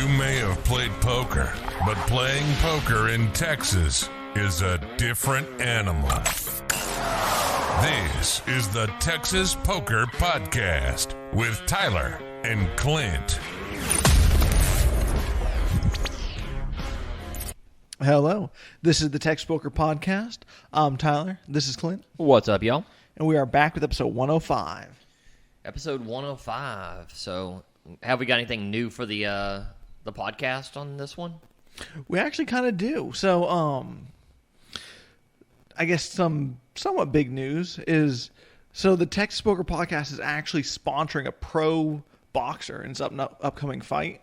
You may have played poker, but playing poker in Texas is a different animal. This is the Texas Poker Podcast with Tyler and Clint. Hello, this is the Texas Poker Podcast. I'm Tyler. This is Clint. What's up, y'all? And we are back with episode 105. Episode 105. So, have we got anything new for the podcast on this one? We actually kind of do. So, I guess some somewhat big news is, so the Texas Poker Podcast is actually sponsoring a pro boxer in his upcoming fight.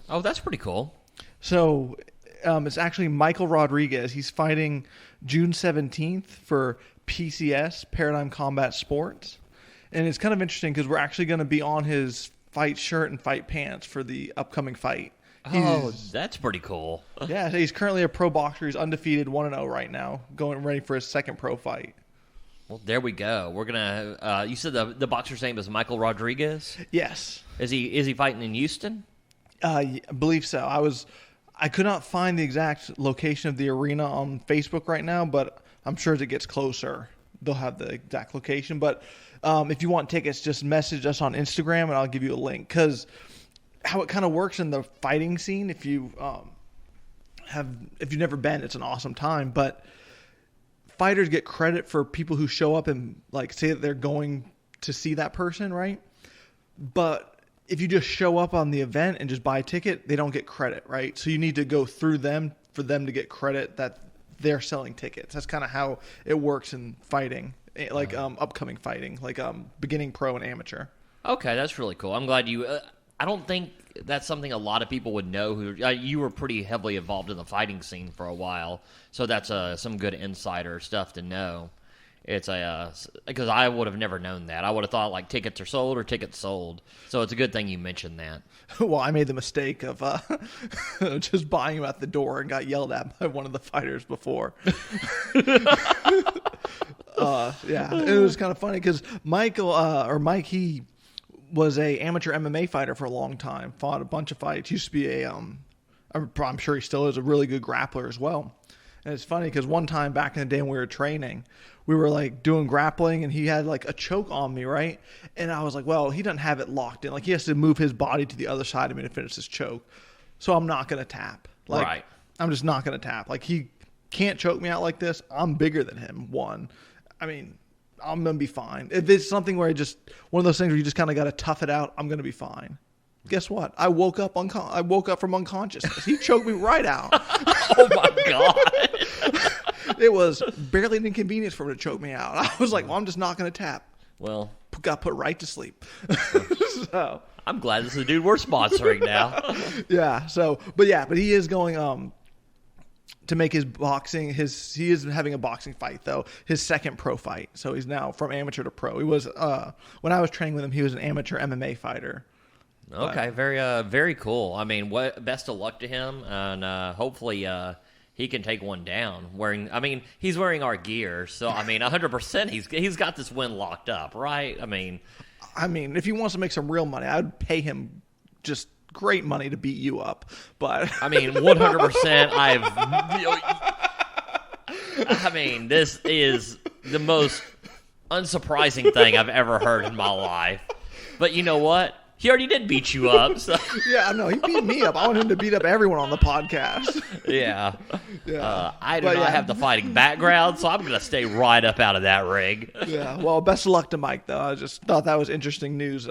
Oh, that's pretty cool. So, it's actually Michael Rodriguez. He's fighting June 17th for PCS, Paradigm Combat Sports. And it's kind of interesting because we're actually going to be on his fight shirt and fight pants for the upcoming fight. That's pretty cool. Yeah, he's currently a pro boxer. He's undefeated, 1-0 right now, going ready for his second pro fight. Well, there we go. We're gonna. You said the boxer's name is Michael Rodriguez. Yes. Is he fighting in Houston? I believe so. I could not find the exact location of the arena on Facebook right now, but I'm sure as it gets closer, they'll have the exact location. But if you want tickets, just message us on Instagram, and I'll give you a link. Because how it kind of works in the fighting scene, if you've never been, it's an awesome time. But fighters get credit for people who show up and like say that they're going to see that person, right? But if you just show up on the event and just buy a ticket, they don't get credit, right? So you need to go through them for them to get credit that they're selling tickets. That's kind of how it works in fighting, like upcoming fighting, like beginning pro and amateur. Okay, that's really cool. I'm glad you. I don't think that's something a lot of people would know. Who you were pretty heavily involved in the fighting scene for a while, so that's some good insider stuff to know. It's because I would have never known that. I would have thought like tickets are sold or tickets sold. So it's a good thing you mentioned that. Well, I made the mistake of just buying them at the door and got yelled at by one of the fighters before. Yeah, it was kind of funny because Mike, he was a amateur MMA fighter for a long time. Fought a bunch of fights. Used to be I'm sure he still is a really good grappler as well. And it's funny because one time back in the day when we were training, we were like doing grappling and he had like a choke on me, right? And I was like, well, he doesn't have it locked in. Like he has to move his body to the other side of me to finish this choke. So I'm not going to tap. Like, right. I'm just not going to tap. Like he can't choke me out like this. I'm bigger than him. I mean, I'm going to be fine. If it's something where one of those things where you just kind of got to tough it out, I'm going to be fine. Guess what? I woke up from unconsciousness. He choked me right out. Oh my God. It was barely an inconvenience for him to choke me out. I was like, well, I'm just not going to tap. Well, Got put right to sleep. So I'm glad this is a dude we're sponsoring now. yeah. But he is going to make his boxing. He is having a boxing fight though. His second pro fight. So he's now from amateur to pro. He was when I was training with him, he was an amateur MMA fighter. Okay, very cool. I mean, best of luck to him, and hopefully he can take one down. He's wearing our gear, so I mean, 100%. He's got this win locked up, right? I mean, if he wants to make some real money, I'd pay him just great money to beat you up. But I mean, 100%. This is the most unsurprising thing I've ever heard in my life. But you know what? He already did beat you up. So. Yeah, no, he beat me up. I want him to beat up everyone on the podcast. Yeah. I do not Yeah. have the fighting background, so I'm going to stay right up out of that rig. Yeah, well, best of luck to Mike, though. I just thought that was interesting news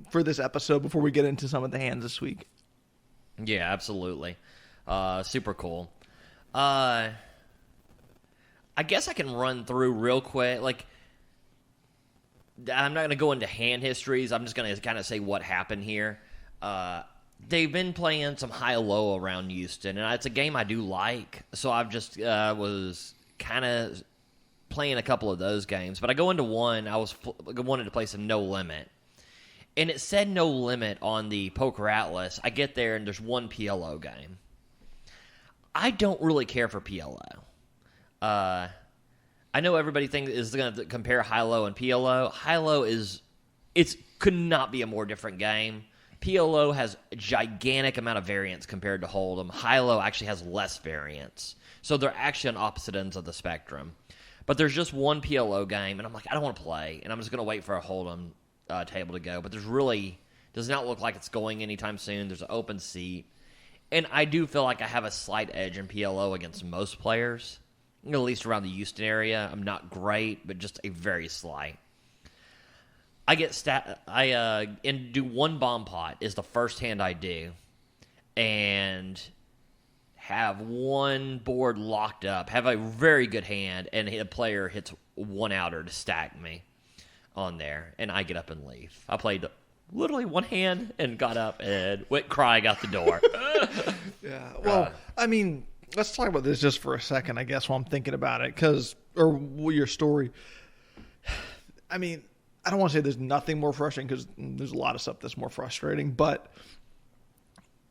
for this episode before we get into some of the hands this week. Yeah, absolutely. Super cool. I guess I can run through real quick. Like, I'm not going to go into hand histories. I'm just going to kind of say what happened here. They've been playing some high-low around Houston, and it's a game I do like. So I've just was kind of playing a couple of those games. But I go into one. I wanted to play some No Limit. And it said No Limit on the Poker Atlas. I get there, and there's one PLO game. I don't really care for PLO. I know everybody is going to compare high-low and PLO. High-low could not be a more different game. PLO has a gigantic amount of variance compared to Hold'em. High-low actually has less variance. So they're actually on opposite ends of the spectrum. But there's just one PLO game, and I'm like, I don't want to play, and I'm just going to wait for a Hold'em table to go. But there's really does not look like it's going anytime soon. There's an open seat. And I do feel like I have a slight edge in PLO against most players, at least around the Houston area. I'm not great, but just a very slight. I get and do one bomb pot is the first hand I do, and have one board locked up, have a very good hand, and a player hits one outer to stack me on there, and I get up and leave. I played literally one hand and got up and went crying out the door. Yeah. Well, I mean, let's talk about this just for a second, I guess, while I'm thinking about it, or your story. I mean, I don't want to say there's nothing more frustrating because there's a lot of stuff that's more frustrating, but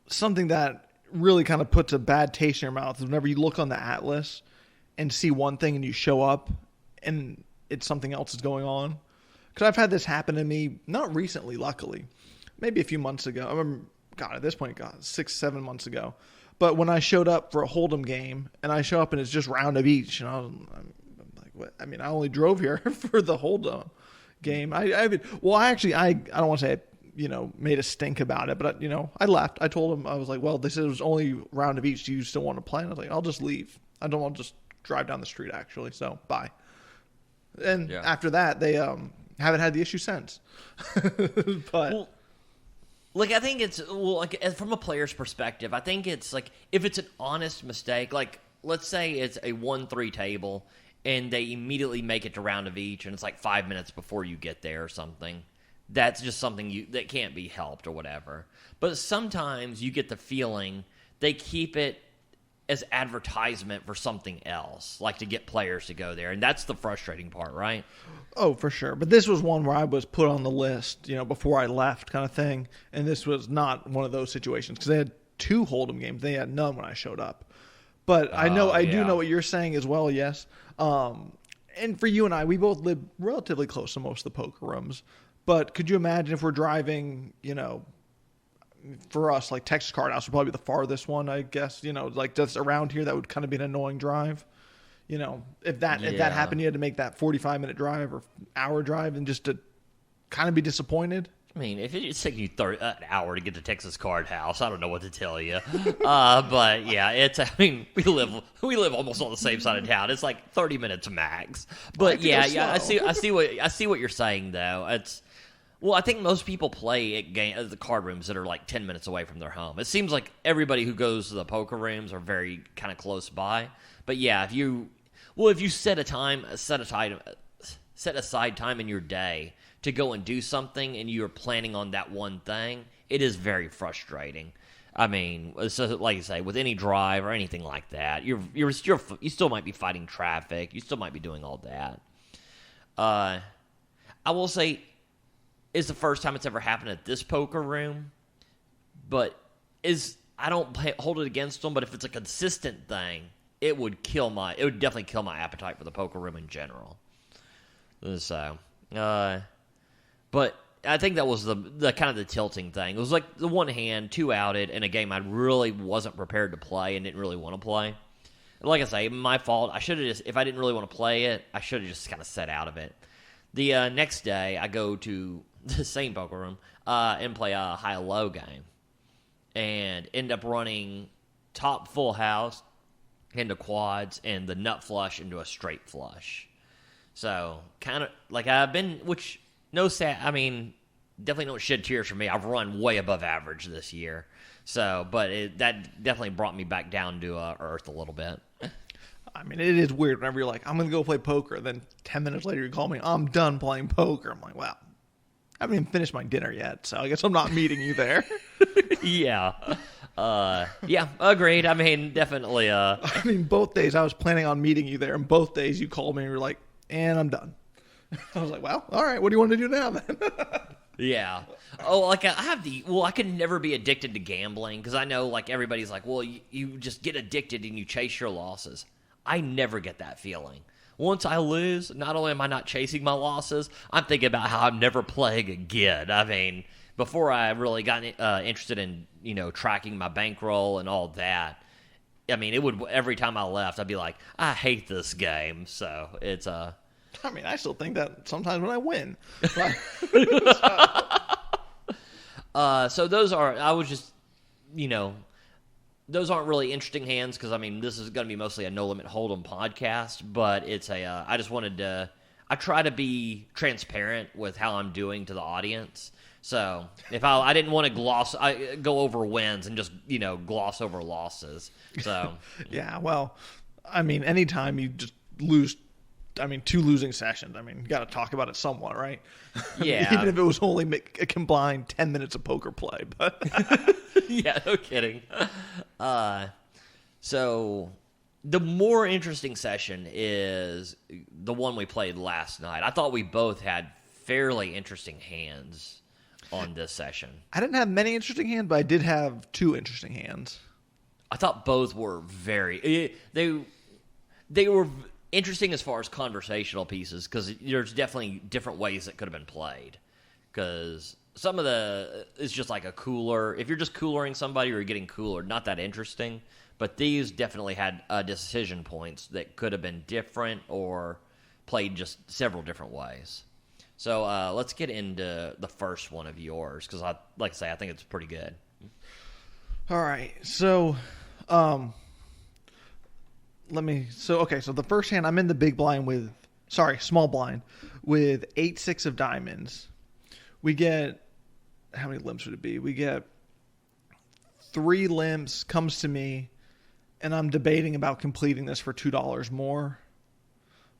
something that really kind of puts a bad taste in your mouth is whenever you look on the atlas and see one thing and you show up and it's something else is going on. Because I've had this happen to me, not recently, luckily, maybe a few months ago. I remember, at this point, 6-7 months ago. But when I showed up for a Hold'em game and I show up and it's just round of each, and I'm like, what? I mean, I only drove here for the Hold'em game. I don't want to say made a stink about it, but I left. I told him, I was like, well, they said it was only round of each. Do you still want to play? And I was like, I'll just leave. I don't want to just drive down the street, actually. So bye. And after that, they haven't had the issue since. But I think it's from a player's perspective. I think it's like if it's an honest mistake, like let's say it's a 1-3 table and they immediately make it to round of each, and it's like 5 minutes before you get there or something. That's just something that can't be helped or whatever. But sometimes you get the feeling they keep it as advertisement for something else, like to get players to go there. And that's the frustrating part, right? Oh, for sure. But this was one where I was put on the list, before I left kind of thing. And this was not one of those situations because they had 2 Hold'em games. They had none when I showed up. But I do know what you're saying as well, yes. And for you and I, we both live relatively close to most of the poker rooms. But could you imagine if we're driving, for us, like Texas Card House would probably be the farthest one, I guess, like just around here, that would kind of be an annoying drive. If that happened, you had to make that 45-minute drive or hour drive and just to kind of be disappointed. I mean, if it's taking you an hour to get to Texas Card House, I don't know what to tell you. But yeah, we live almost on the same side of town. It's like 30 minutes max. But I see what you're saying though. I think most people play at the card rooms that are like 10 minutes away from their home. It seems like everybody who goes to the poker rooms are very kind of close by. But yeah, if you set aside time in your day to go and do something and you're planning on that one thing, it is very frustrating. I mean, so like I say, with any drive or anything like that, you still might be fighting traffic. You still might be doing all that. I will say, it's the first time it's ever happened at this poker room, but I don't hold it against them. But if it's a consistent thing, it would definitely kill my appetite for the poker room in general. So, but I think that was the kind of the tilting thing. It was like the one hand, 2 outed, in a game I really wasn't prepared to play and didn't really want to play. Like I say, my fault. I should have just, if I didn't really want to play it, I should have just kind of set out of it. The next day, I go to the same poker room and play a high-low game, and end up running top full house into quads and the nut flush into a straight flush. So kind of like definitely don't shed tears for me. I've run way above average this year. So, but that definitely brought me back down to earth a little bit. I mean, it is weird whenever you're like, I'm going to go play poker. Then 10 minutes later, you call me, I'm done playing poker. I'm like, wow, I haven't even finished my dinner yet. So I guess I'm not meeting you there. Yeah. Yeah, agreed. I mean, definitely. I mean, both days I was planning on meeting you there. And both days you called me and you were like, and I'm done. I was like, well, all right. What do you want to do now then? Yeah. Oh, like I could never be addicted to gambling because I know like everybody's like, well, you just get addicted and you chase your losses. I never get that feeling. Once I lose, not only am I not chasing my losses, I'm thinking about how I'm never playing again. I mean, before I really got interested in, tracking my bankroll and all that, I mean, it would, every time I left, I'd be like, I hate this game. So it's I mean, I still think that sometimes when I win. So those are, I was just, those aren't really interesting hands because, I mean, this is going to be mostly a No Limit Hold'em podcast, but it's I just wanted to, I try to be transparent with how I'm doing to the audience. So if I didn't want to go over wins and just, gloss over losses. So yeah, well, I mean, anytime you just lose, I mean, 2 losing sessions, I mean, you got to talk about it somewhat, right? Yeah. Even if it was only a combined 10 minutes of poker play, but yeah, no kidding. So the more interesting session is the one we played last night. I thought we both had fairly interesting hands on this session. I didn't have many interesting hands, but I did have 2 interesting hands. I thought both were very they were interesting as far as conversational pieces because there's definitely different ways that could have been played. Because some of it's just like a cooler. If you're just coolering somebody or you're getting cooler, not that interesting. But these definitely had decision points that could have been different or played just several different ways. So let's get into the first one of yours because, like I say, I think it's pretty good. All right, so So the first hand, I'm in the big blind small blind with 8-6 of diamonds. We get, how many limps would it be? We get 3 limps, comes to me, and I'm debating about completing this for $2 more.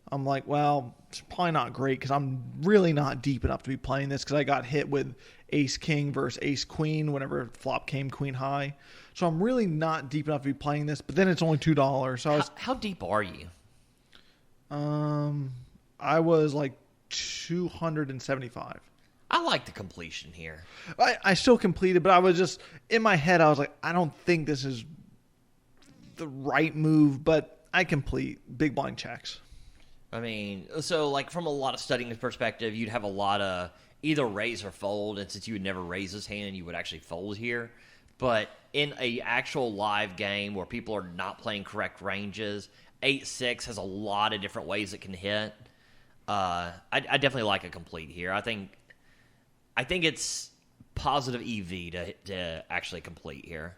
I'm like, well, it's probably not great because I'm really not deep enough to be playing this because I got hit with ace-king versus ace-queen whenever flop came queen high. So I'm really not deep enough to be playing this, but then it's only $2. So how deep are you? I was like 275. I like the completion here. I still completed, but I was just, in my head, I was like, I don't think this is the right move, but I complete. Big blind checks. I mean, so like from a lot of studying perspective, you'd have a lot of either raise or fold, and since you would never raise his hand, you would actually fold here. But in a actual live game where people are not playing correct ranges, 8-6 has a lot of different ways it can hit. I definitely like a complete here. I think it's positive EV to actually complete here.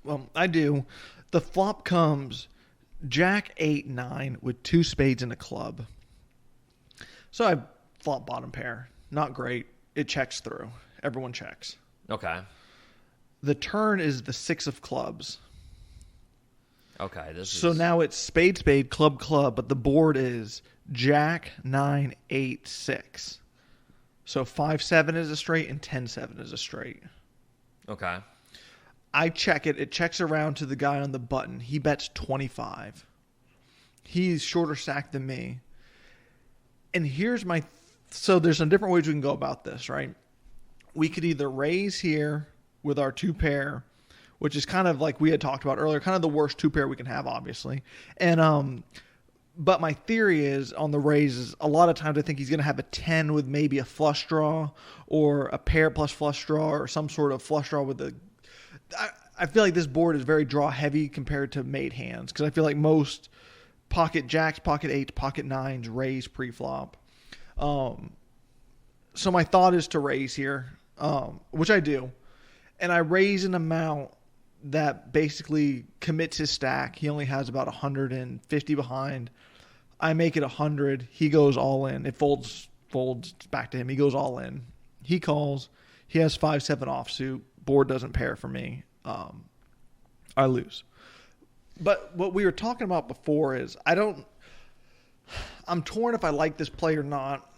Well, I do. The flop comes Jack 8-9 with 2 spades and a club. So I flop bottom pair. Not great. It checks through. Everyone checks. Okay. The turn is the 6 of clubs. Okay. Now it's spade, spade, club, club, but the board is Jack 9, 8, 6. So 5-7 is a straight and 10-7 is a straight. Okay. I check it. It checks around to the guy on the button. He bets 25. He's shorter stacked than me. And here's so there's some different ways we can go about this, right? We could either raise here with our 2 pair, which is kind of like we had talked about earlier, kind of the worst 2 pair we can have, obviously. And but my theory is on the raises, a lot of times I think he's going to have a 10 with maybe a flush draw or a pair plus flush draw or some sort of flush draw with I feel like this board is very draw heavy compared to made hands because I feel like most pocket jacks, pocket 8s, pocket 9s raise pre-flop. So my thought is to raise here, which I do. And I raise an amount that basically commits his stack. He only has about 150 behind. I make it 100. He goes all in. It folds back to him. He goes all in. He calls. He has 5-7 offsuit. Board doesn't pair for me. I lose. But what we were talking about before is I'm torn if I like this play or not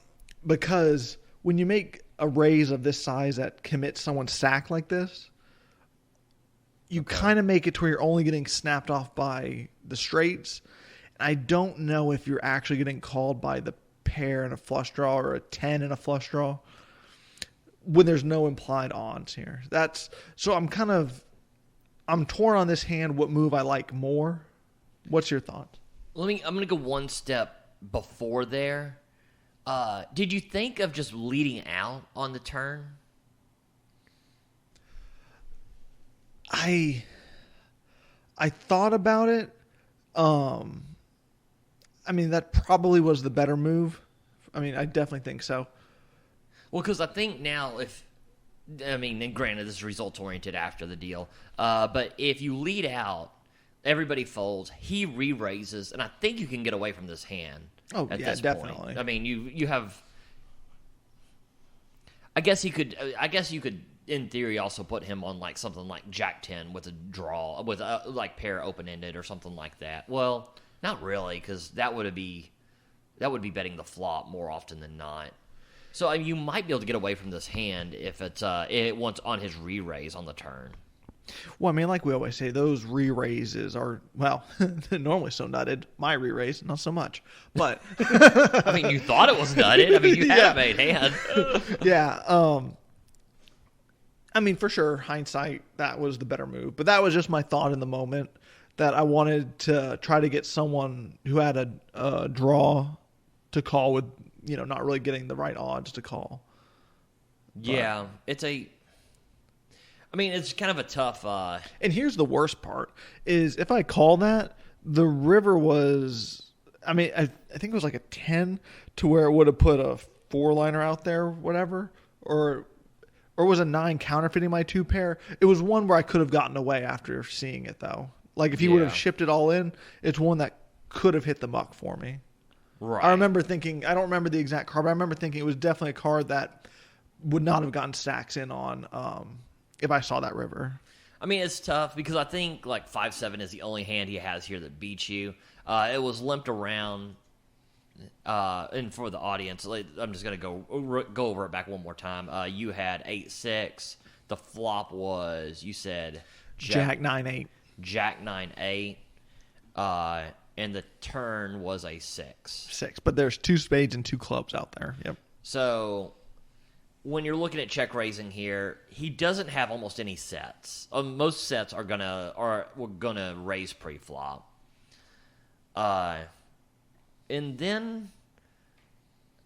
because when you make a raise of this size that commits someone's sack like this, you kind of make it to where you're only getting snapped off by the straights. And I don't know if you're actually getting called by the pair and a flush draw or a 10 and a flush draw when there's no implied odds here. So I'm torn on this hand what move I like more. What's your thoughts? I'm going to go one step before there. Did you think of just leading out on the turn? I thought about it. I mean, that probably was the better move. I mean, I definitely think so. Well, because I think now and granted, this is results oriented after the deal, but if you lead out, everybody folds. He re-raises, and I think you can get away from this hand. Oh, at yeah, this definitely. Point. I mean, you have. I guess you could, in theory, also put him on like something like Jack 10 with a draw, with a like pair open ended or something like that. Well, not really, because that would be betting the flop more often than not. So I mean, you might be able to get away from this hand if it wants on his re-raise on the turn. Well, I mean, like we always say, those re-raises are, well, normally so nutted. My re-raise, not so much. But I mean, you thought it was nutted. I mean, you had a made hand. Yeah. I mean, for sure, hindsight, that was the better move. But that was just my thought in the moment, that I wanted to try to get someone who had a draw to call with, not really getting the right odds to call. Yeah, it's kind of a tough. And here's the worst part: is if I call that, the river was. I mean, I think it was like a 10 to where it would have put a 4-liner out there, whatever, or was a 9 counterfeiting my 2 pair. It was one where I could have gotten away after seeing it, though. Like if he would have shipped it all in, it's one that could have hit the muck for me. Right. I remember thinking, I don't remember the exact card, but I remember thinking it was definitely a card that would not have gotten stacks in on if I saw that river. I mean, it's tough because I think like 5-7 is the only hand he has here that beats you. It was limped around, and for the audience, I'm just gonna go over it back one more time. You had 8-6. The flop was, you said Jack 9-8. Jack 9-8. And the turn was a 6. 6, but there's 2 spades and 2 clubs out there. Yep. So when you're looking at check raising here, he doesn't have almost any sets. Most sets we're gonna raise pre-flop. And then,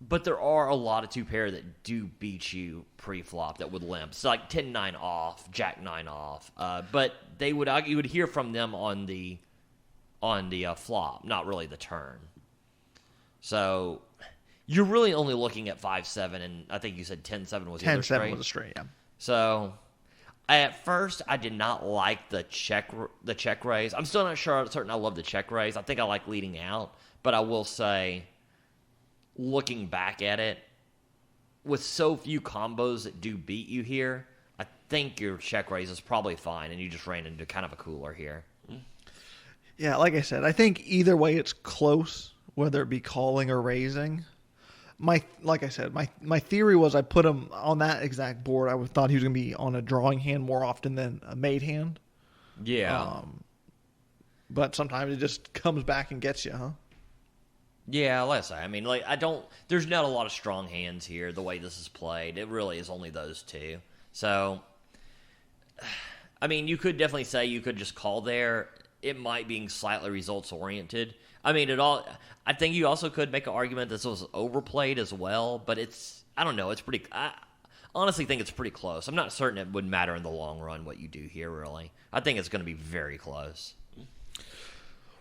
but there are a lot of 2 pair that do beat you pre-flop that would limp. So like 10-9 off, Jack 9 off. But you would hear from them on the flop, not really the turn. So you're really only looking at 5-7, and I think you said 10-7 was the other straight. 10-7 was a straight, yeah. So at first, I did not like the check raise. I'm still not certain I love the check raise. I think I like leading out, but I will say, looking back at it, with so few combos that do beat you here, I think your check raise is probably fine, and you just ran into kind of a cooler here. Yeah, like I said, I think either way it's close, whether it be calling or raising. Like I said, my theory was I put him on that exact board. I thought he was going to be on a drawing hand more often than a made hand. Yeah. But sometimes it just comes back and gets you, huh? Yeah, let's say. I mean, there's not a lot of strong hands here the way this is played. It really is only those 2. So, I mean, you could definitely say you could just call there. It might be slightly results oriented. I mean, I think you also could make an argument this was overplayed as well, but I don't know. I honestly think it's pretty close. I'm not certain it would matter in the long run what you do here, really. I think it's going to be very close.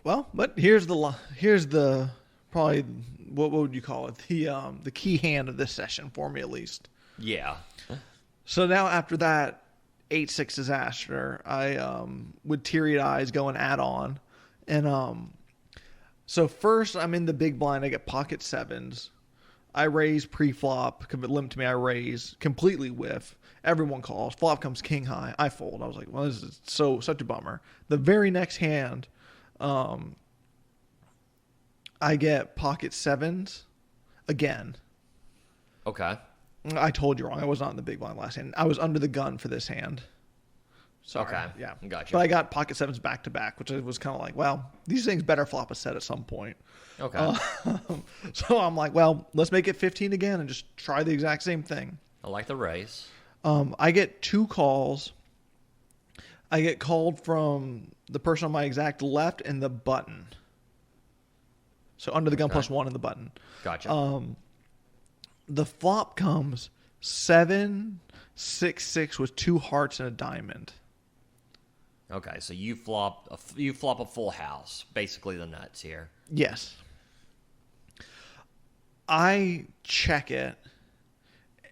Well, but here's the probably, what would you call it? The key hand of this session for me, at least. Yeah. So now after that 8-6 disaster, I with teary eyes go and add on. And so first I'm in the big blind. I get pocket 7s. I raise pre-flop. Limp to me, I raise. Completely whiff. Everyone calls. Flop comes king high. I fold. I was like, well, this is such a bummer. The very next hand, I get pocket 7s again. Okay. I told you wrong. I was not in the big blind last hand. I was under the gun for this hand. Sorry. Okay. Yeah. Gotcha. But I got pocket 7s back to back, which was kind of like, well, these things better flop a set at some point. Okay. So I'm like, well, let's make it 15 again and just try the exact same thing. I like the raise. I get 2 calls. I get called from the person on my exact left and the button. So under the gun plus 1 and the button. Gotcha. The flop comes 7-6-6 with 2 hearts and a diamond. Okay, so you flop a full house, basically the nuts here. Yes. I check it,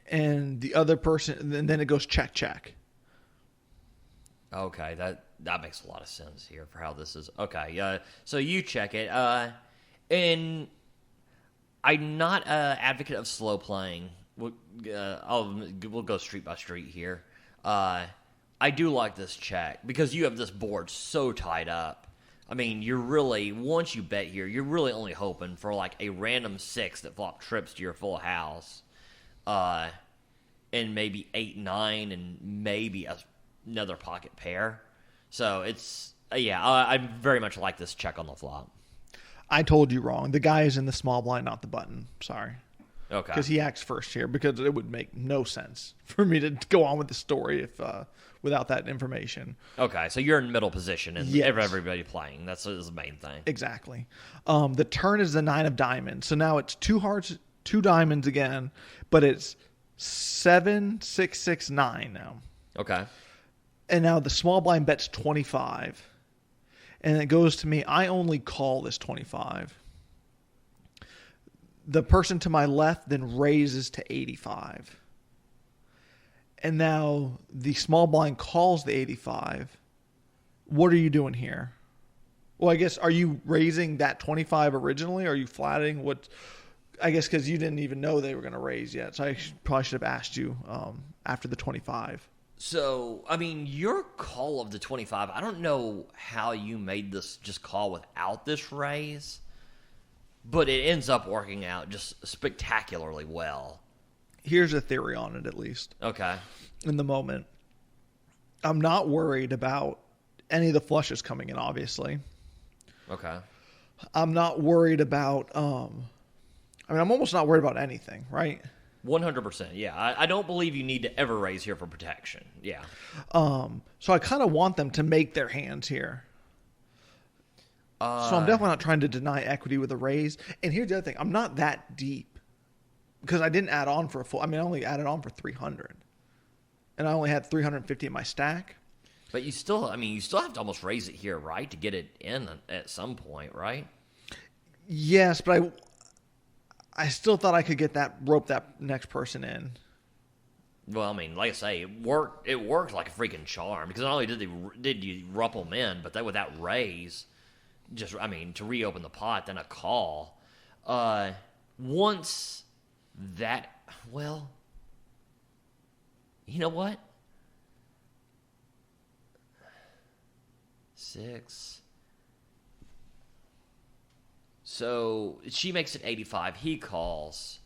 and the other person, and then it goes check. Okay, that makes a lot of sense here for how this is. Okay, so you check it, and I'm not an advocate of slow playing. We'll go street by street here. I do like this check because you have this board so tied up. I mean, you're really, once you bet here, you're really only hoping for like a random 6 that flop trips to your full house, and maybe 8, 9, and maybe another pocket pair. So it's, I very much like this check on the flop. I told you wrong. The guy is in the small blind, not the button. Sorry. Okay. Because he acts first here, because it would make no sense for me to go on with the story if without that information. Okay, so you're in middle position and Yes. everybody playing. That's the main thing. Exactly. The turn is the 9 of diamonds. So now it's 2 hearts, 2 diamonds again, but it's 7, 6, 6, 9 now. Okay. And now the small blind bets 25. And it goes to me, I only call this 25. The person to my left then raises to 85. And now the small blind calls the 85. What are you doing here? Well, I guess, are you raising that 25 originally? Are you flatting what? I guess because you didn't even know they were going to raise yet. So I probably should have asked you after the 25. So, I mean, your call of the 25, I don't know how you made this just call without this raise, but it ends up working out just spectacularly well. Here's a theory on it, at least. Okay. In the moment, I'm not worried about any of the flushes coming in, obviously. Okay. I'm not worried about, I'm almost not worried about anything, right? 100%. Yeah. I don't believe you need to ever raise here for protection. Yeah. So I kind of want them to make their hands here. So I'm definitely not trying to deny equity with a raise. And here's the other thing. I'm not that deep because I didn't add on for a full. I only added on for 300. And I only had 350 in my stack. But you still have to almost raise it here, right? To get it in at some point, right? Yes, but I still thought I could get rope that next person in. Well, I mean, like I say, it worked like a freaking charm because not only did you ruffle them in, but with that raise, to reopen the pot, then a call. Once that, well, you know what? 6. So she makes it 85. He calls.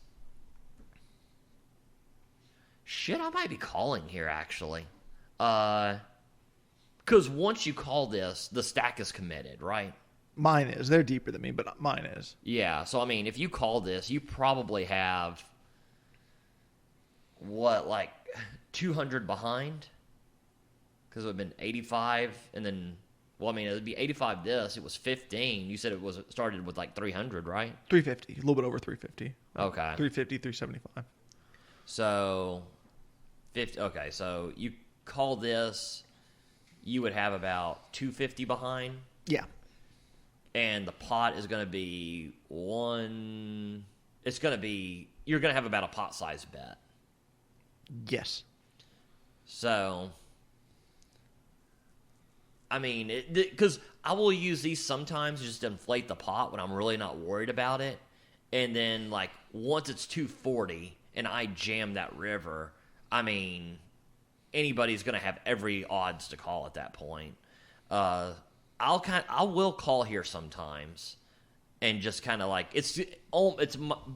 Shit, I might be calling here, actually. Because once you call this, the stack is committed, right? Mine is. They're deeper than me, but mine is. Yeah, so, if you call this, you probably have, 200 behind? Because it would have been 85, and then, it would be 85 this. It was 15. You said it started with, 300, right? 350. A little bit over 350. Okay. 350, 375. So, 50. Okay, so you call this, you would have about 250 behind. Yeah. And the pot is going to be you're going to have about a pot size bet. Yes. So, because I will use these sometimes just to inflate the pot when I'm really not worried about it. And then, once it's 240 and I jam that river, anybody's going to have every odds to call at that point. I will call here sometimes and just kind of it's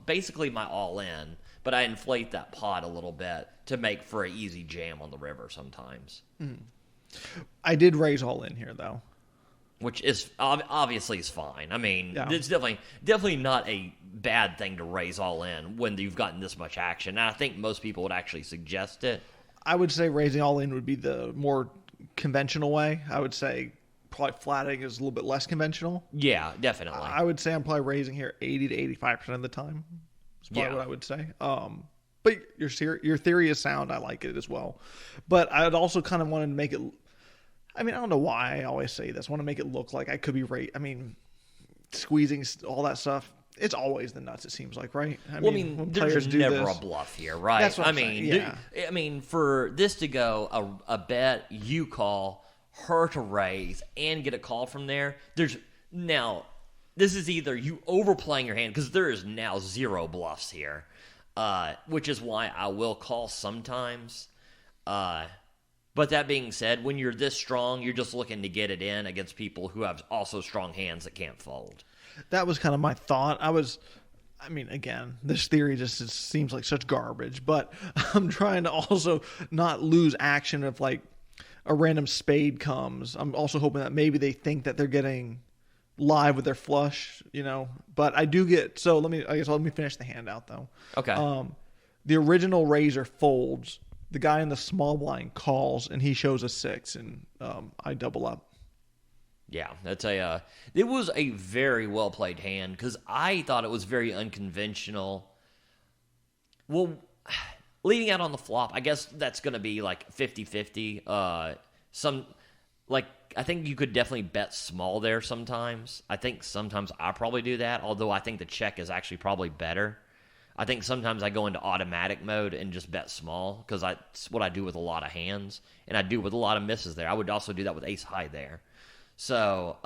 basically my all in, but I inflate that pot a little bit to make for an easy jam on the river sometimes. I did raise all in here, though. Which is obviously is fine. Yeah. It's definitely not a bad thing to raise all in when you've gotten this much action. And I think most people would actually suggest it. I would say raising all in would be the more conventional way. I would say probably flatting is a little bit less conventional. Yeah, definitely. I would say I'm probably raising here 80 to 85% of the time. That's probably what I would say. But your theory is sound. I like it as well. But I'd also kind of wanted to make it. I mean, I don't know why I always say this. I want to make it look like I could be squeezing all that stuff. It's always the nuts, it seems like, right? When there's never a bluff here, right? That's what I'm saying, yeah. For this to go a bet, you call, her to raise, and get a call from there, this is either you overplaying your hand, because there is now 0 bluffs here, which is why I will call sometimes. But that being said, when you're this strong, you're just looking to get it in against people who have also strong hands that can't fold. That was kind of my thought. Again, this theory just seems like such garbage, but I'm trying to also not lose action if like a random spade comes. I'm also hoping that maybe they think that they're getting live with their flush, but I do get, so let me finish the hand out though. Okay. The original raiser folds, the guy in the small blind calls, and he shows a 6, and I double up. Yeah, it was a very well played hand because I thought it was very unconventional. Well, leading out on the flop, I guess that's going to be like 50-50. I think you could definitely bet small there sometimes. I think sometimes I probably do that, although I think the check is actually probably better. I think sometimes I go into automatic mode and just bet small because that's what I do with a lot of hands, and I do with a lot of misses there. I would also do that with ace high there. So,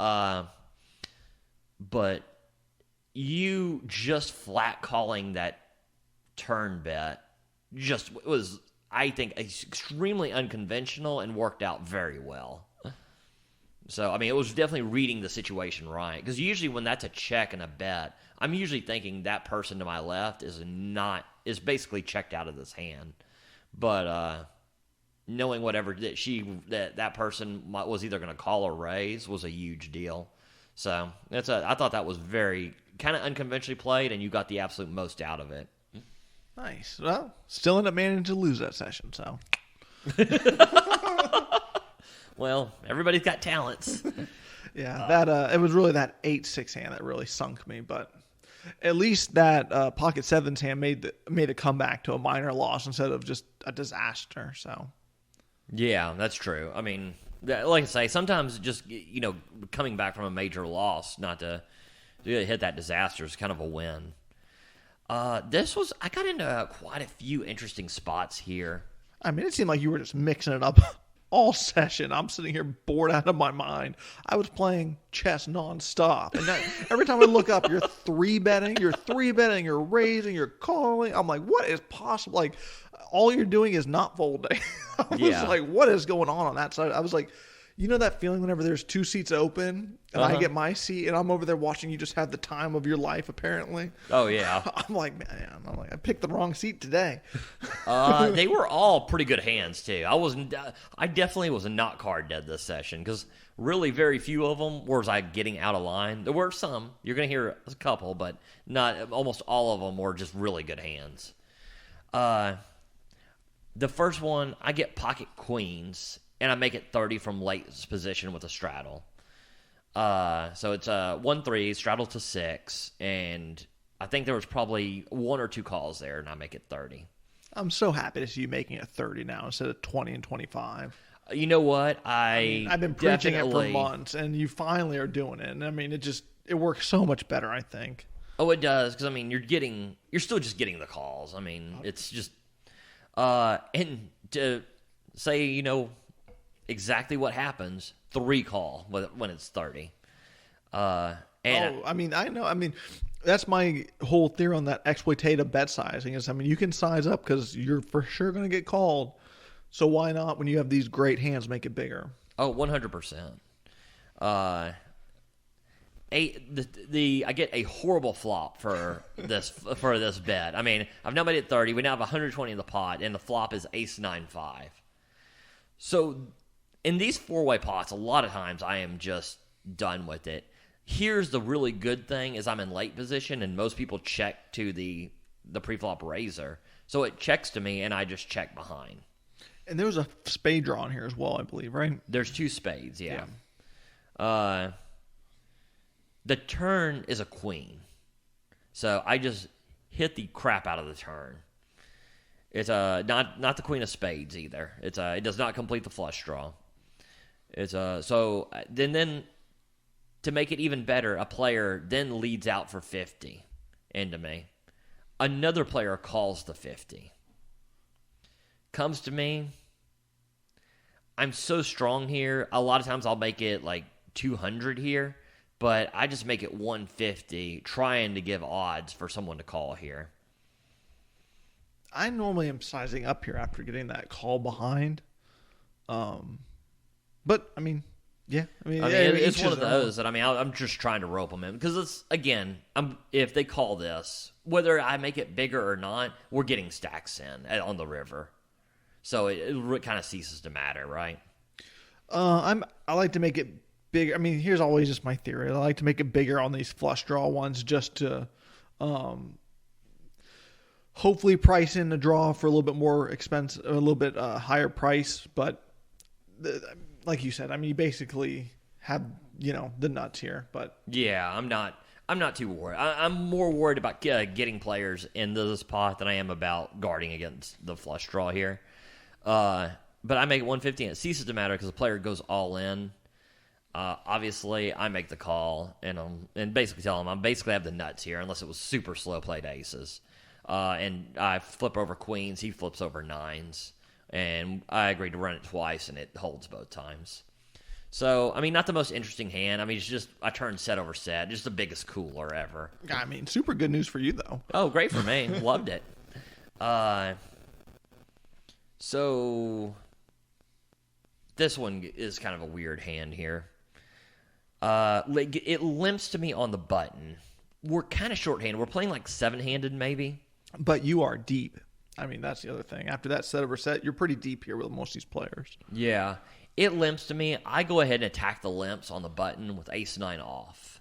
but you just flat calling that turn bet just was, I think, extremely unconventional and worked out very well. So, it was definitely reading the situation right. Because usually when that's a check and a bet, I'm usually thinking that person to my left is basically checked out of this hand. But, knowing whatever that person was either going to call or raise was a huge deal. So I thought that was very kind of unconventionally played, and you got the absolute most out of it. Nice. Well, still end up managing to lose that session. So, well, everybody's got talents. Yeah, it was really that 8-6 hand that really sunk me, but. At least that pocket 7s hand made a comeback to a minor loss instead of just a disaster. So. Yeah, that's true. Like I say, sometimes just, coming back from a major loss, not to really hit that disaster is kind of a win. I got into quite a few interesting spots here. It seemed like you were just mixing it up all session. I'm sitting here bored out of my mind. I was playing chess nonstop. And every time I look up, you're 3-betting, you're raising, you're calling. I'm like, what is possible? Like, all you're doing is not folding. I was like, what is going on that side? I was like, that feeling whenever there's 2 seats open and I get my seat and I'm over there watching you just have the time of your life, apparently. Oh, yeah. I'm like, I picked the wrong seat today. They were all pretty good hands, too. I definitely was not card dead this session because really very few of them was I getting out of line. There were some. You're going to hear a couple, but not almost all of them were just really good hands. The first one, I get pocket queens, and I make it 30 from late position with a straddle. So it's 1-3, straddle to 6, and I think there was probably 1 or 2 calls there, and I make it 30. I'm so happy to see you making it 30 now instead of 20 and 25. You know what? I've been preaching it for months, and you finally are doing it. And it works so much better, I think. Oh, it does, because you're still just getting the calls. It's just. And to say, exactly what happens, 3 call when it's 30. I know. That's my whole theory on that exploitative bet sizing is, you can size up because you're for sure going to get called. So why not, when you have these great hands, make it bigger? Oh, 100%. I get a horrible flop for this bet. I've now made it 30. We now have 120 in the pot, and the flop is ace 9-5. So in these 4-way pots, a lot of times I am just done with it. Here's the really good thing: is I'm in late position, and most people check to the pre-flop raiser, so it checks to me, and I just check behind. And there was a spade draw in here as well, I believe, right? There's 2 spades, yeah. The turn is a queen. So I just hit the crap out of the turn. It's not the queen of spades either. It does not complete the flush draw. It's so then to make it even better, a player then leads out for 50 into me. Another player calls the 50. Comes to me. I'm so strong here. A lot of times I'll make it like 200 here, but I just make it 150, trying to give odds for someone to call here. I normally am sizing up here after getting that call behind. But I mean, yeah. It's one of those that I'm just trying to rope them in because it's again, if they call this, whether I make it bigger or not, we're getting stacks in on the river, so it kind of ceases to matter, right? I like to make it bigger. I mean, here's always just my theory. I like to make it bigger on these flush draw ones just to hopefully price in the draw for a little bit more expensive, a little bit higher price. But like you said, I mean, you basically have, the nuts here. But yeah, I'm not too worried. I'm more worried about getting players into this pot than I am about guarding against the flush draw here. But I make it 150 and it ceases to matter because the player goes all in. Obviously, I make the call and basically tell him I basically have the nuts here unless it was super slow played aces. And I flip over queens, he flips over nines. And I agreed to run it twice, and it holds both times. So, I mean, not the most interesting hand. I mean, it's just I turned set over set. Just the biggest cooler ever. I mean, super good news for you, though. Oh, great for me. Loved it. So, this one is kind of a weird hand here. It limps to me on the button. We're kind of shorthanded. We're playing like seven-handed, maybe. But you are deep. I mean, that's the other thing. After that set over set, you're pretty deep here with most of these players. Yeah. It limps to me. I go ahead and attack the limps on the button with ace-9 off.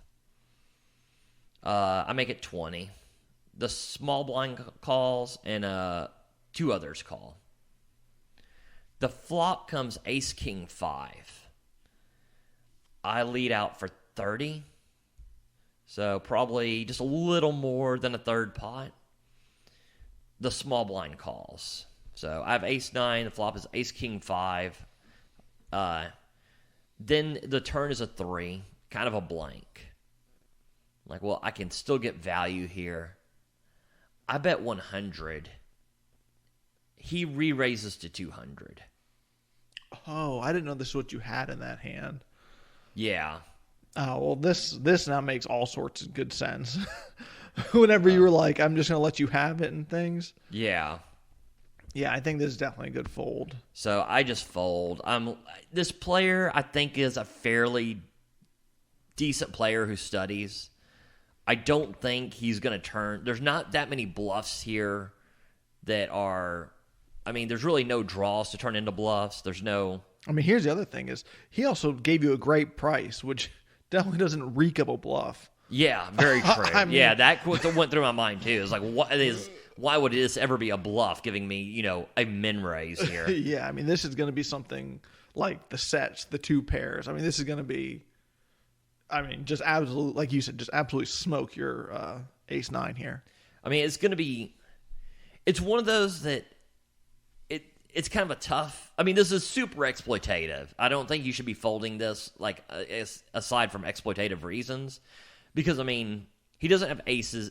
I make it 20. The small blind calls and two others call. The flop comes ace-king 5. I lead out for 30. So probably just a little more than a third pot. The small blind calls. So I have ace-9. The flop is ace-king 5. Then the turn is a 3. Kind of a blank. Like, well, I can still get value here. I bet 100. He re-raises to 200. Oh, I didn't know this is what you had in that hand. Yeah. Oh, well, this now makes all sorts of good sense. Whenever you were like, I'm just going to let you have it and things. Yeah. Yeah, I think this is definitely a good fold. So I just fold. This player, I think, is a fairly decent player who studies. I don't think he's going to turn. There's not that many bluffs here that are. I mean, there's really no draws to turn into bluffs. There's no. I mean, here's the other thing is he also gave you a great price, which definitely doesn't reek of a bluff. Yeah, very true. I mean, yeah, that went through my mind too. It's like, why would this ever be a bluff, giving me, a min raise here? Yeah, I mean, this is going to be something like the sets, the two pairs. I mean, this is going to be, just absolutely, like you said, just absolutely smoke your ace-9 here. I mean, it's one of those that it's kind of a tough. I mean, this is super exploitative. I don't think you should be folding this aside from exploitative reasons, because I mean, he doesn't have aces.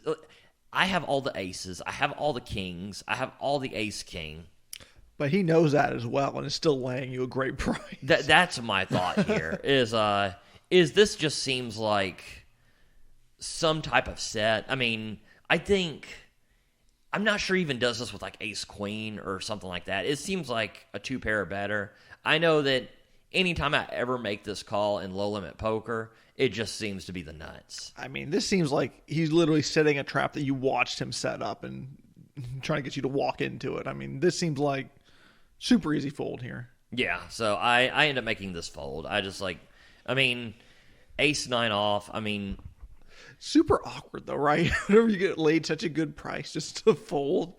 I have all the aces. I have all the kings. I have all the ace-king. But he knows that as well, and is still laying you a great price. That's my thought here. Is this just seems like some type of set? I mean, I'm not sure he even does this with like ace-queen or something like that. It seems like a two-pair or better. I know that anytime I ever make this call in low-limit poker, it just seems to be the nuts. I mean, this seems like he's literally setting a trap that you watched him set up and trying to get you to walk into it. I mean, this seems like super easy fold here. Yeah, so I end up making this fold. Ace-9 off, super awkward though, right? Whenever you get laid such a good price just to fold.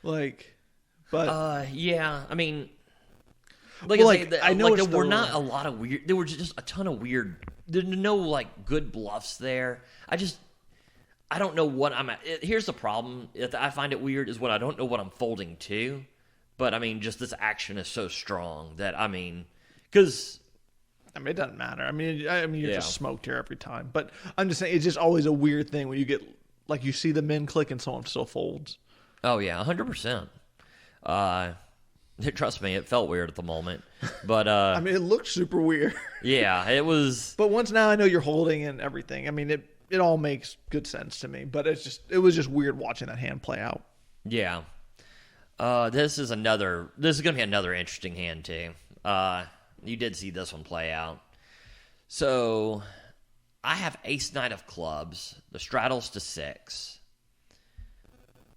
Yeah, I mean, I know there were not a lot of weird. There were just a ton of weird. There's no like good bluffs there. I don't know what I'm at. Here's the problem. I find it weird is when I don't know what I'm folding to. But just this action is so strong that because I mean, it doesn't matter. I mean, you're Yeah. just smoked here every time. But I'm just saying, it's just always a weird thing when you get, like, you see the min click and someone still folds. Oh yeah, 100%. Trust me, it felt weird at the moment, but I mean, it looked super weird. yeah, it was. But once now I know you're holding and everything, I mean, it all makes good sense to me. But it was just weird watching that hand play out. Yeah. This is going to be another interesting hand, too. You did see this one play out. So, I have ace nine of clubs. The straddles to 6.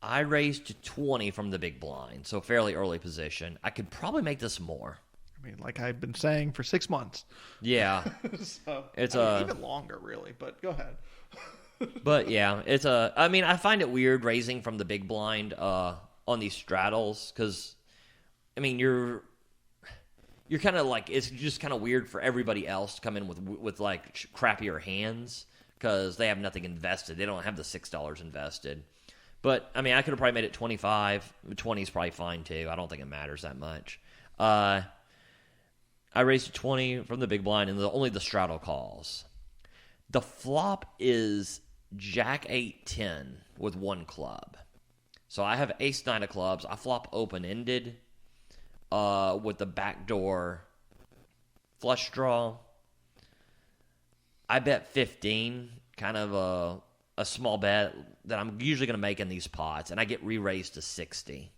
I raised to 20 from the big blind, so fairly early position. I could probably make this more. I mean, like I've been saying for 6 months. Yeah. So, It's even longer, really. But go ahead. But yeah, I mean, I find it weird raising from the big blind on these straddles because, I mean, you're kind of like, it's just kind of weird for everybody else to come in with like crappier hands because they have nothing invested. They don't have the $6 invested. But I mean, I could have probably made it 25. 20 is probably fine too. I don't think it matters that much. I raised to 20 from the big blind, and only the straddle calls. The flop is Jack 8-10 with 1 club. So I have ace 9 of clubs. I flop open-ended with the backdoor flush draw. I bet 15, kind of a small bet that I'm usually going to make in these pots, and I get re-raised to 60.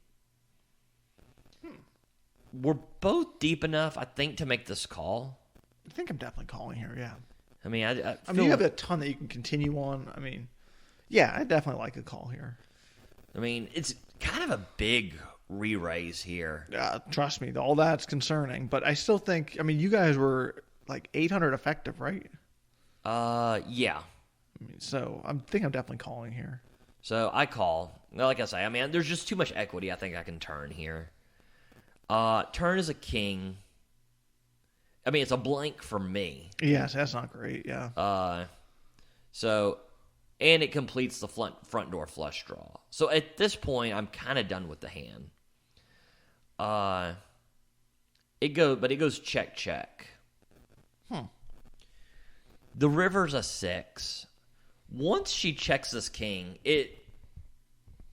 We're both deep enough, I think, to make this call. I think I'm definitely calling here, yeah. I mean, I I mean, you have a ton that you can continue on. I mean, yeah, I definitely like a call here. I mean, it's kind of a big re-raise here. Trust me, all that's concerning. But I still think, I mean, you guys were like 800 effective, right? Yeah. I mean, so I think I'm definitely calling here. So I call. Like I say, I mean, there's just too much equity I think I can turn here. Turn is a king. I mean, it's a blank for me. Yes, that's not great, yeah. So, and it completes the front door flush draw. So at this point, I'm kind of done with the hand. It goes check, check. The river's a 6. Once she checks this king,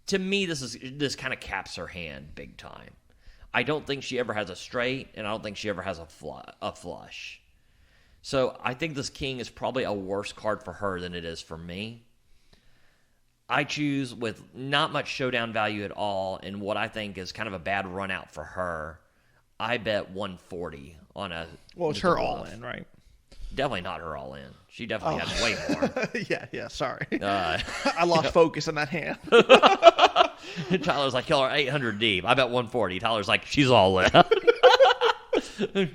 to me this kind of caps her hand big time. I don't think she ever has a straight, and I don't think she ever has a flush. So I think this king is probably a worse card for her than it is for me. I choose with not much showdown value at all, and what I think is kind of a bad run out for her. I bet 140 on a. Well, it's her all in, right? Definitely not her all in. She definitely has way more. yeah, sorry. I lost focus on that hand. Tyler's like, y'all are 800 deep. I bet 140. Tyler's like, she's all in. So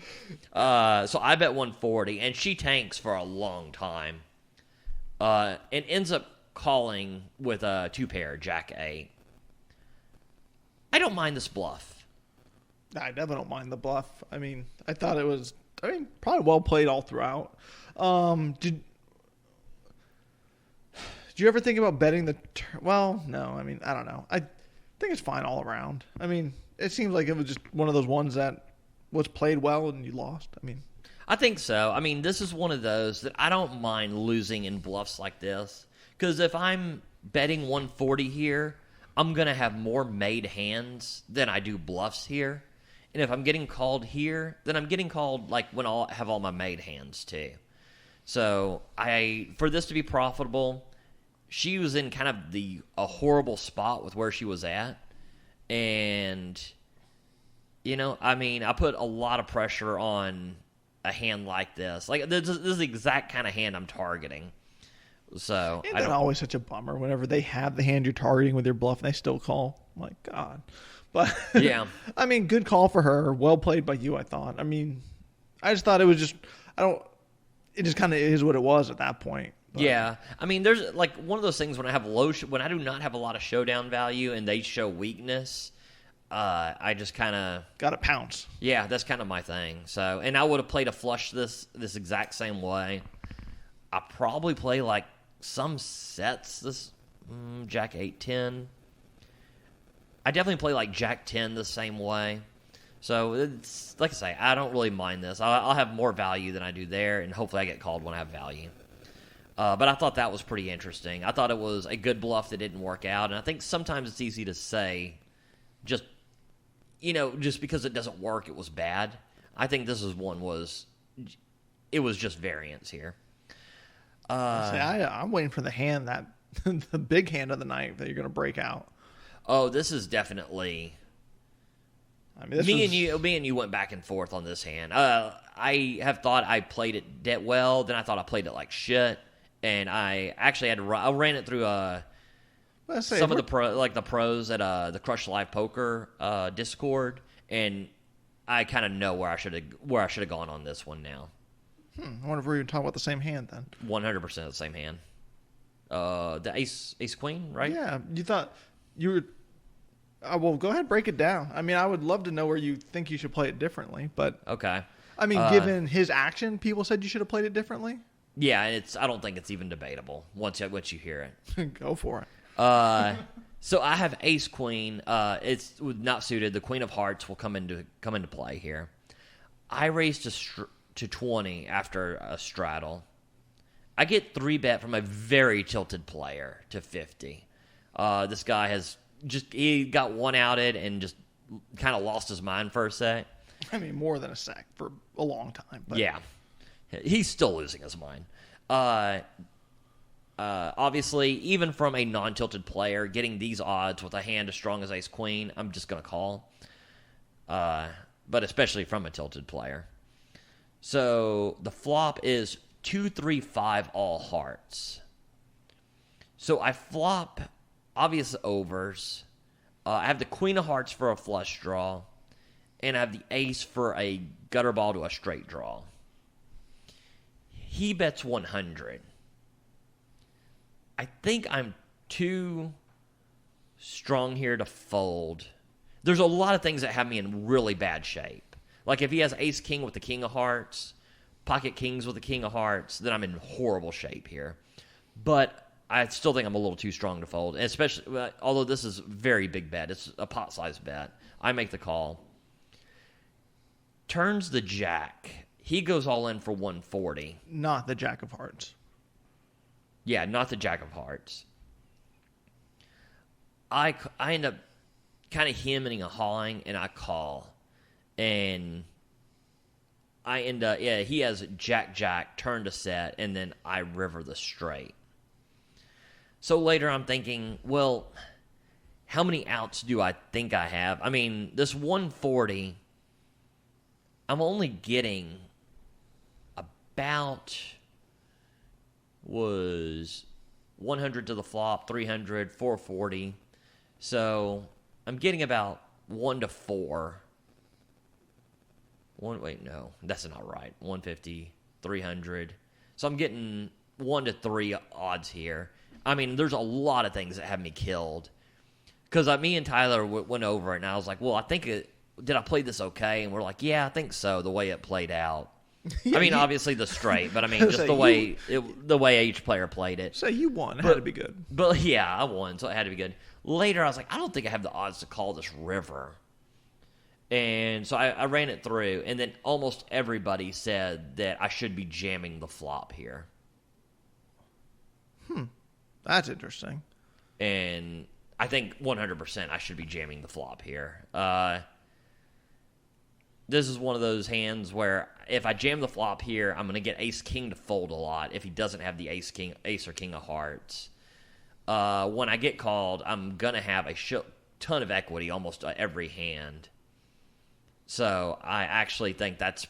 I bet 140, and she tanks for a long time. And ends up calling with a 2-pair, Jack 8. I don't mind this bluff. I definitely don't mind the bluff. I mean, I thought it was, probably well played all throughout. Did you ever think about betting the well, no. I mean, I don't know. I think it's fine all around. I mean, it seems like it was just one of those ones that was played well and you lost. I mean, I think so. I mean, this is one of those that I don't mind losing in bluffs like this. Because if I'm betting 140 here, I'm going to have more made hands than I do bluffs here. And if I'm getting called here, then I'm getting called like when I have all my made hands too. So for this to be profitable, she was in kind of a horrible spot with where she was at. And, I mean, I put a lot of pressure on a hand like this. Like, this is the exact kind of hand I'm targeting. So, isn't that always such a bummer whenever they have the hand you're targeting with your bluff and they still call? My God. But, yeah. I mean, good call for her. Well played by you, I thought. I mean, I just thought it was just, it just kind of is what it was at that point. But. Yeah, I mean, there's like one of those things when I have when I do not have a lot of showdown value and they show weakness, I just kind of got to pounce. Yeah, that's kind of my thing. So, and I would have played a flush this exact same way. I probably play like some sets this Jack 8-10. I definitely play like Jack 10 the same way. So it's like I say, I don't really mind this. I'll have more value than I do there, and hopefully I get called when I have value. But I thought that was pretty interesting. I thought it was a good bluff that didn't work out, and I think sometimes it's easy to say, just because it doesn't work, it was bad. I think this is it was just variance here. I'm waiting for the hand that the big hand of the night that you're going to break out. Oh, this is definitely. I mean, me and you went back and forth on this hand. I have thought I played it dead well. Then I thought I played it like shit, and I actually I ran it through some of the pros at the Crush Live Poker Discord, and I kind of know where I should have gone on this one now. I wonder if we're even talking about the same hand then. 100% the same hand. The ace queen, right? Yeah, you thought you were. Well, go ahead, break it down. I mean, I would love to know where you think you should play it differently, but okay. I mean, given his action, people said you should have played it differently. Yeah, and I don't think it's even debatable once you hear it. Go for it. So I have ace queen. It's not suited. The queen of hearts will come into play here. I raised to 20 after a straddle. I get 3-bet from a very tilted player to 50. This guy he got one-outed and just kind of lost his mind for a sec. I mean, more than a sec for a long time. But. Yeah. He's still losing his mind. Obviously, even from a non-tilted player, getting these odds with a hand as strong as ace-queen, I'm just going to call. But especially from a tilted player. So the flop is 2-3-5 all hearts. So I flop obvious overs. I have the queen of hearts for a flush draw, and I have the ace for a gutter ball to a straight draw. He bets 100. I think I'm too strong here to fold. There's a lot of things that have me in really bad shape. Like if he has ace king with the king of hearts, pocket kings with the king of hearts, then I'm in horrible shape here. But I still think I'm a little too strong to fold, and especially although this is very big bet. It's a pot-sized bet. I make the call. Turns the jack. He goes all in for 140. Not the jack of hearts. Yeah, not the jack of hearts. I end up kind of hemming and hawing, and I call. And I end up, he has jack, turn to set, and then I river the straight. So later I'm thinking, well, how many outs do I think I have? I mean, this 140, I'm only getting about was 100 to the flop, 300, 440. So I'm getting about 1 to 4. Wait, no, that's not right. 150, 300. So I'm getting 1 to 3 odds here. I mean, there's a lot of things that have me killed. Because me and Tyler went over it, and I was like, well, I think did I play this okay? And we're like, yeah, I think so, the way it played out. Yeah, I mean, obviously the straight, but I mean, just the way each player played it. So you won. It had to be good. But yeah, I won, so it had to be good. Later, I was like, I don't think I have the odds to call this river. And so I ran it through, and then almost everybody said that I should be jamming the flop here. That's interesting. And I think 100% I should be jamming the flop here. This is one of those hands where if I jam the flop here, I'm going to get ace-king to fold a lot if he doesn't have the ace or king of hearts. When I get called, I'm going to have a ton of equity almost every hand. So I actually think that's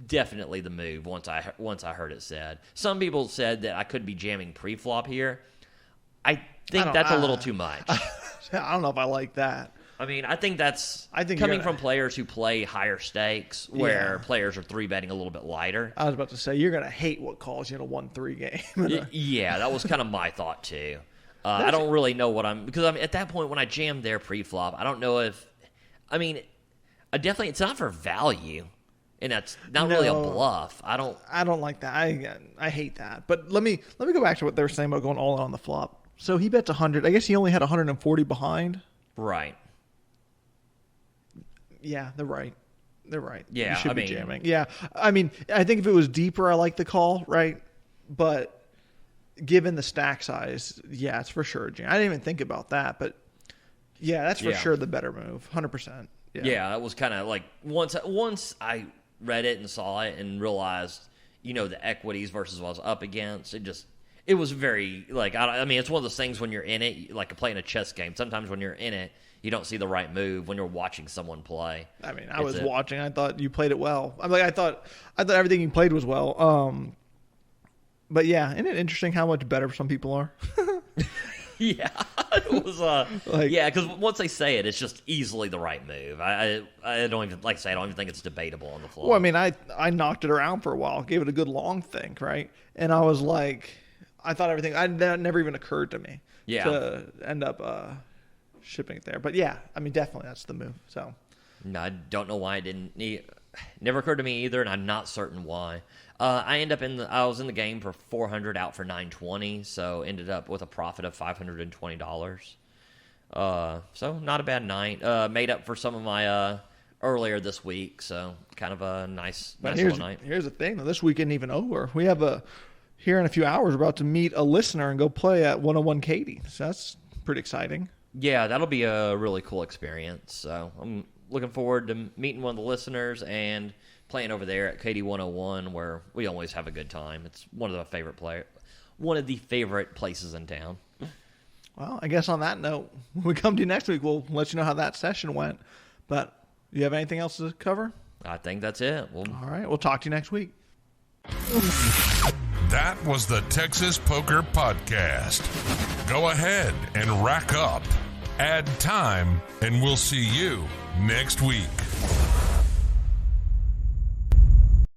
definitely the move once I heard it said. Some people said that I could be jamming pre-flop here. I think that's a little too much. I don't know if I like that. I mean, I think that's coming from players who play higher stakes, where players are 3-betting a little bit lighter. I was about to say, you're going to hate what calls you in a 1-3 game. Yeah, that was kind of my thought, too. I don't really know because at that point, when I jammed their pre-flop, I don't know if, I mean, it's not for value, and that's not really a bluff. I don't like that. I hate that. But let me go back to what they were saying about going all in on the flop. So he bets 100. I guess he only had 140 behind. Right. Yeah, they're right. They're right. Yeah, you should I be mean- jamming. Yeah, I mean, I think if it was deeper, I like the call, right? But given the stack size, yeah, it's for sure a jam. I didn't even think about that, but yeah, that's for Yeah. sure the better move, 100%. Yeah, it was kind of like once I read it and saw it and realized, the equities versus what I was up against. It was very like I mean, it's one of those things when you're in it, like playing a chess game. Sometimes when you're in it, you don't see the right move when you're watching someone play. I mean, I was watching. I thought you played it well. I thought everything you played was well. But yeah, isn't it interesting how much better some people are? Yeah, it was. Like- yeah, because once they say it, it's just easily the right move. I don't even like I say I don't even think it's debatable on the floor. Well, I mean, I knocked it around for a while, gave it a good long think, right? And I was like, I thought everything. That never even occurred to me. Yeah. To end up shipping it there, but yeah, I mean, definitely that's the move. So. No, I don't know why it didn't. Never occurred to me either, and I'm not certain why. I was in the game for 400 out for 920, so ended up with a profit of $520. So not a bad night. Made up for some of my earlier this week, so kind of a nice little night. Here's the thing, though. This week isn't even over. We have here in a few hours, we're about to meet a listener and go play at 101 Katy. So that's pretty exciting. Yeah, that'll be a really cool experience. So I'm looking forward to meeting one of the listeners and playing over there at Katy 101, where we always have a good time. It's one of the favorite places in town. Well, I guess on that note, when we come to you next week, we'll let you know how that session went. But do you have anything else to cover? I think that's it. All right, we'll talk to you next week. That was the Texas Poker Podcast. Go ahead and rack up, add time, and we'll see you next week.